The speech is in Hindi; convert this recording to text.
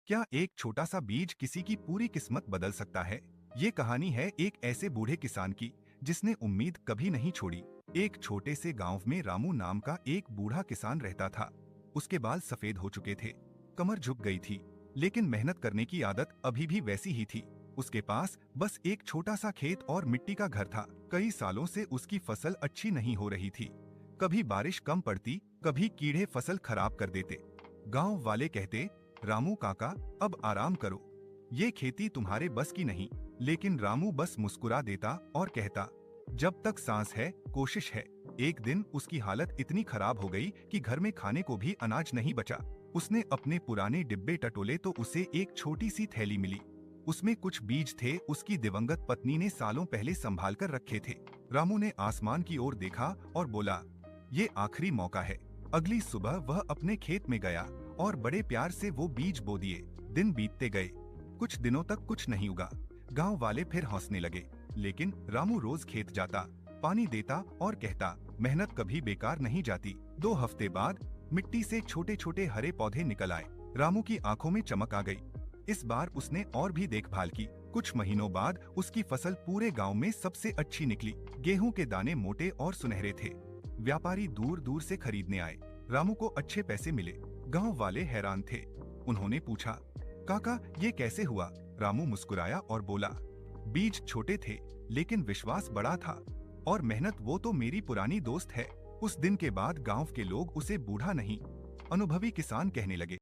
क्या एक छोटा सा बीज किसी की पूरी किस्मत बदल सकता है? ये कहानी है एक ऐसे बूढ़े किसान की जिसने उम्मीद कभी नहीं छोड़ी। एक छोटे से गांव में रामू नाम का एक बूढ़ा किसान रहता था। उसके बाल सफेद हो चुके थे, कमर झुक गई थी, लेकिन मेहनत करने की आदत अभी भी वैसी ही थी। उसके पास बस एक छोटा सा खेत और मिट्टी का घर था। कई सालों से उसकी फसल अच्छी नहीं हो रही थी। कभी बारिश कम पड़ती, कभी कीड़े फसल खराब कर देते। गांव वाले कहते, रामू काका, अब आराम करो, ये खेती तुम्हारे बस की नहीं। लेकिन रामू बस मुस्कुरा देता और कहता, जब तक सांस है कोशिश है। एक दिन उसकी हालत इतनी खराब हो गई कि घर में खाने को भी अनाज नहीं बचा। उसने अपने पुराने डिब्बे टटोले तो उसे एक छोटी सी थैली मिली। उसमें कुछ बीज थे, उसकी दिवंगत पत्नी ने सालों पहले संभाल कर रखे थे। रामू ने आसमान की ओर देखा और बोला, ये आखिरी मौका है। अगली सुबह वह अपने खेत में गया और बड़े प्यार से वो बीज बो दिए। दिन बीतते गए, कुछ दिनों तक कुछ नहीं उगा। गांव वाले फिर हंसने लगे, लेकिन रामू रोज खेत जाता, पानी देता और कहता, मेहनत कभी बेकार नहीं जाती। 2 हफ्ते बाद मिट्टी से छोटे छोटे हरे पौधे निकल आए। रामू की आंखों में चमक आ गई। इस बार उसने और भी देखभाल की। कुछ महीनों बाद उसकी फसल पूरे गांव में सबसे अच्छी निकली। गेहूं के दाने मोटे और सुनहरे थे। व्यापारी दूर दूर से खरीदने आए। रामू को अच्छे पैसे मिले। गांव वाले हैरान थे। उन्होंने पूछा, काका ये कैसे हुआ? रामू मुस्कुराया और बोला, बीज छोटे थे लेकिन विश्वास बड़ा था, और मेहनत वो तो मेरी पुरानी दोस्त है। उस दिन के बाद गांव के लोग उसे बूढ़ा नहीं, अनुभवी किसान कहने लगे।